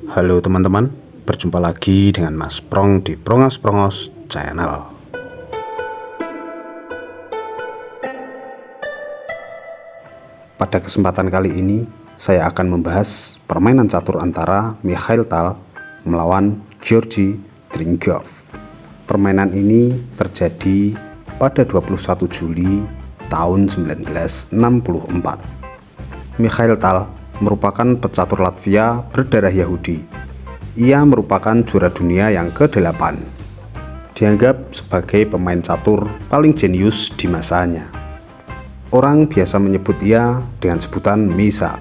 Halo teman-teman, berjumpa lagi dengan Mas Prong di Prongos Channel. Pada kesempatan kali ini, saya akan membahas permainan catur antara Mikhail Tal melawan Georgi Dringov. Permainan ini terjadi pada 21 Juli tahun 1964. Mikhail Tal merupakan pecatur Latvia berdarah Yahudi. Ia merupakan juara dunia yang ke-8. Dianggap sebagai pemain catur paling jenius di masanya. Orang biasa menyebut ia dengan sebutan Misa.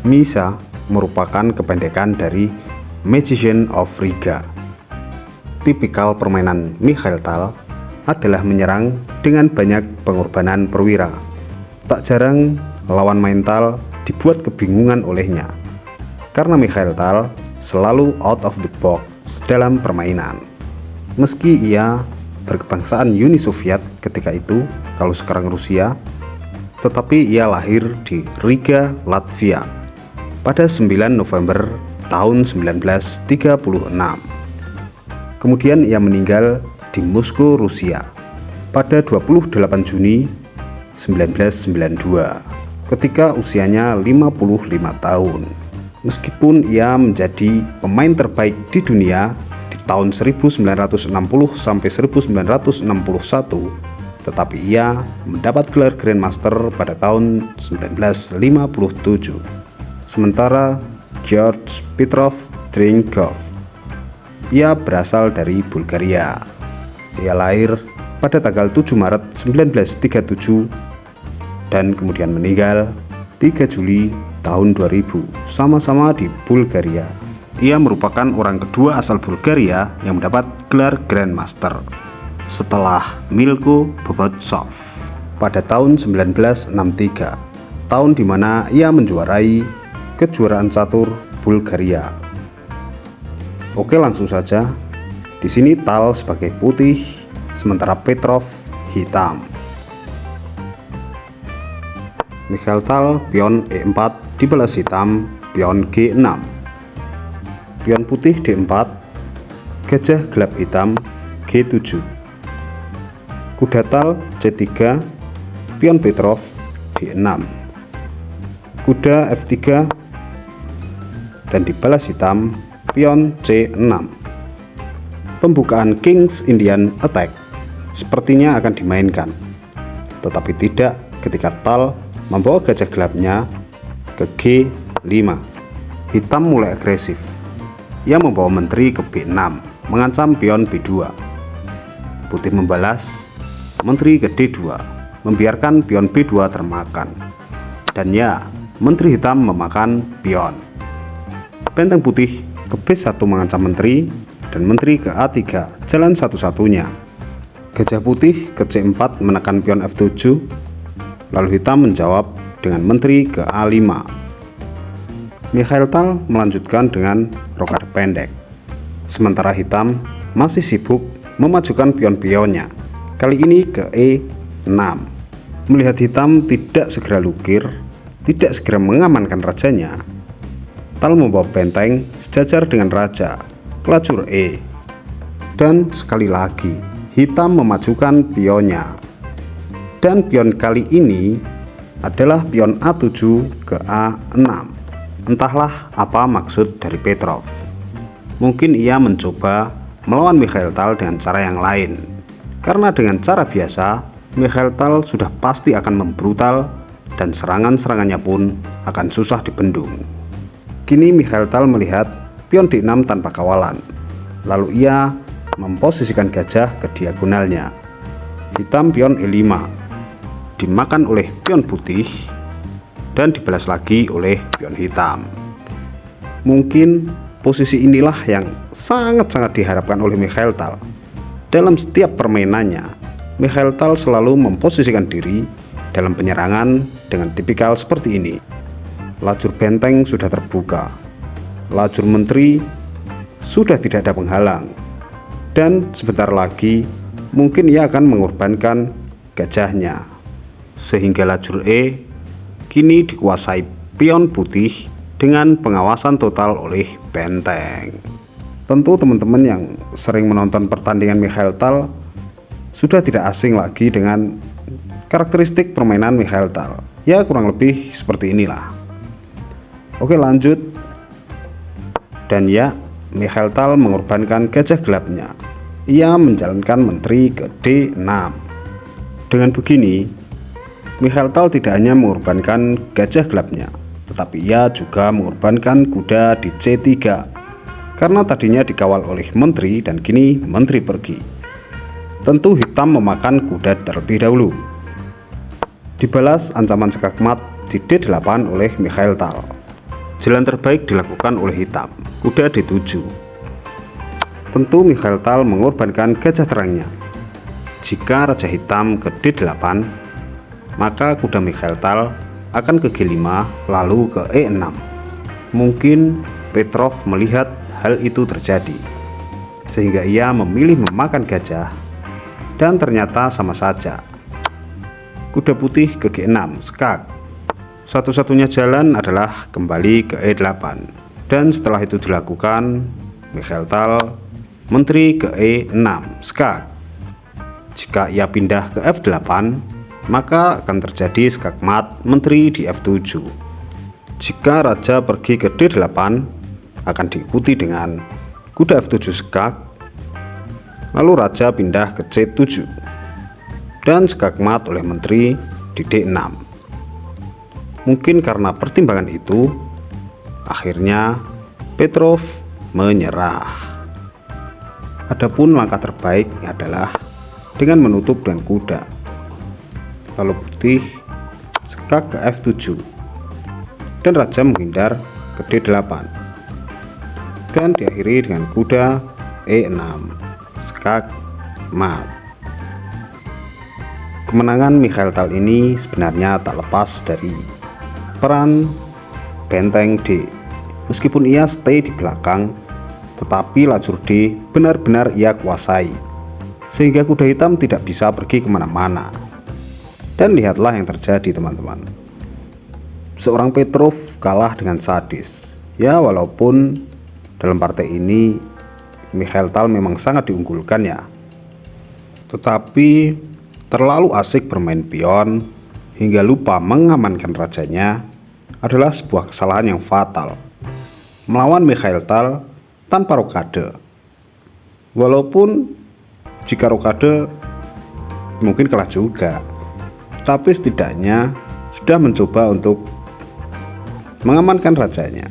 Misa merupakan kependekan dari Magician of Riga. Tipikal permainan Mikhail Tal adalah menyerang dengan banyak pengorbanan perwira. Tak jarang lawan main Tal dibuat kebingungan olehnya, karena Mikhail Tal selalu out of the box dalam permainan. Meski ia berkebangsaan Uni Soviet ketika itu, kalau sekarang Rusia, tetapi ia lahir di Riga, Latvia pada 9 November tahun 1936. Kemudian ia meninggal di Moskow, Rusia pada 28 Juni 1992 ketika usianya 55 tahun. Meskipun ia menjadi pemain terbaik di dunia di tahun 1960 sampai 1961, tetapi ia mendapat gelar Grandmaster pada tahun 1957. Sementara Georgi Petrov Dringov, ia berasal dari Bulgaria. Ia lahir pada tanggal 7 Maret 1937 dan kemudian meninggal 3 Juli tahun 2000, sama-sama di Bulgaria. Ia merupakan orang kedua asal Bulgaria yang mendapat gelar Grandmaster setelah Milko Bobotsov pada tahun 1963, tahun di mana ia menjuarai kejuaraan catur Bulgaria. Oke, langsung saja. Di sini Tal sebagai putih, sementara Petrov hitam. Mikhail Tal pion E4 dibalas hitam, pion G6. Pion putih D4, gajah gelap hitam G7. Kuda Tal C3, pion Petrov D6. Kuda F3 dan dibalas hitam, pion C6. Pembukaan King's Indian Attack sepertinya akan dimainkan, tetapi tidak ketika Tal membawa gajah gelapnya ke G5. Hitam mulai agresif. Ia membawa menteri ke B6, mengancam pion B2. Putih membalas menteri ke D2, membiarkan pion B2 termakan. Dan ya, menteri hitam memakan pion. Benteng putih ke B1 mengancam menteri, dan menteri ke A3 jalan satu-satunya. Gajah putih ke C4 menekan pion F7, lalu hitam menjawab dengan menteri ke A5. Mikhail Tal melanjutkan dengan rokade pendek, sementara hitam masih sibuk memajukan pion-pionnya, kali ini ke E6. Melihat hitam tidak segera lukir, tidak segera mengamankan rajanya, Tal membawa benteng sejajar dengan raja ke lajur E. Dan sekali lagi hitam memajukan pionnya, dan pion kali ini adalah pion A7 ke A6. Entahlah apa maksud dari Petrov. Mungkin ia mencoba melawan Mikhail Tal dengan cara yang lain, karena dengan cara biasa Mikhail Tal sudah pasti akan membrutal dan serangan-serangannya pun akan susah dibendung. Kini Mikhail Tal melihat pion D6 tanpa kawalan, lalu ia memposisikan gajah ke diagonalnya. Hitam pion E5 dimakan oleh pion putih dan dibalas lagi oleh pion hitam. Mungkin posisi inilah yang sangat-sangat diharapkan oleh Mikhail Tal. Dalam setiap permainannya, Mikhail Tal selalu memposisikan diri dalam penyerangan dengan tipikal seperti ini. Lajur benteng sudah terbuka, lajur menteri sudah tidak ada penghalang, dan sebentar lagi mungkin ia akan mengorbankan gajahnya, sehingga lajur E kini dikuasai pion putih dengan pengawasan total oleh benteng. Tentu teman-teman yang sering menonton pertandingan Mikhail Tal sudah tidak asing lagi dengan karakteristik permainan Mikhail Tal. Ya kurang lebih seperti inilah. Oke lanjut. Dan ya, Mikhail Tal mengorbankan gajah gelapnya. Ia menjalankan menteri ke D6. Dengan begini, Mikhail Tal tidak hanya mengorbankan gajah gelapnya, tetapi ia juga mengorbankan kuda di C3. Karena tadinya dikawal oleh menteri dan kini menteri pergi. Tentu hitam memakan kuda terlebih dahulu. Dibalas ancaman skakmat di D8 oleh Mikhail Tal. Jalan terbaik dilakukan oleh hitam, kuda D7. Tentu Mikhail Tal mengorbankan gajah terangnya. Jika raja hitam ke D8, maka kuda Mikhail Tal akan ke G5 lalu ke E6. Mungkin Petrov melihat hal itu terjadi, sehingga ia memilih memakan gajah, dan ternyata sama saja. Kuda putih ke G6, skak. Satu-satunya jalan adalah kembali ke E8, dan setelah itu dilakukan, Mikhail Tal menteri ke E6, skak. Jika ia pindah ke F8, maka akan terjadi skakmat menteri di F7. Jika raja pergi ke D8, akan diikuti dengan kuda F7 skak, lalu raja pindah ke C7 dan skakmat oleh menteri di D6. Mungkin karena pertimbangan itu, akhirnya Petrov menyerah. Adapun langkah terbaik adalah dengan menutup dengan kuda. Lalu putih skak ke F7 dan raja menghindar ke D8. Dan diakhiri dengan kuda E6, skak mat. Kemenangan Mikhail Tal ini sebenarnya tak lepas dari peran benteng D. Meskipun ia stay di belakang, tetapi lajur D benar-benar ia kuasai, sehingga kuda hitam tidak bisa pergi kemana-mana. Dan lihatlah yang terjadi teman-teman. Seorang Petrov kalah dengan sadis. Ya walaupun dalam partai ini Mikhail Tal memang sangat diunggulkan ya, tetapi terlalu asik bermain pion hingga lupa mengamankan rajanya adalah sebuah kesalahan yang fatal. Melawan Mikhail Tal tanpa rokade, walaupun jika rokade mungkin kalah juga, tapi setidaknya sudah mencoba untuk mengamankan rajanya.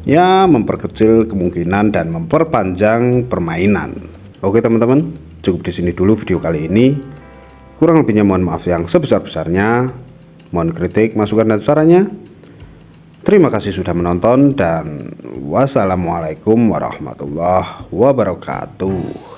Ya, memperkecil kemungkinan dan memperpanjang permainan. Oke teman-teman, cukup di sini dulu video kali ini. Kurang lebihnya mohon maaf yang sebesar-besarnya. Mohon kritik, masukan dan sarannya. Terima kasih sudah menonton dan wassalamualaikum warahmatullahi wabarakatuh.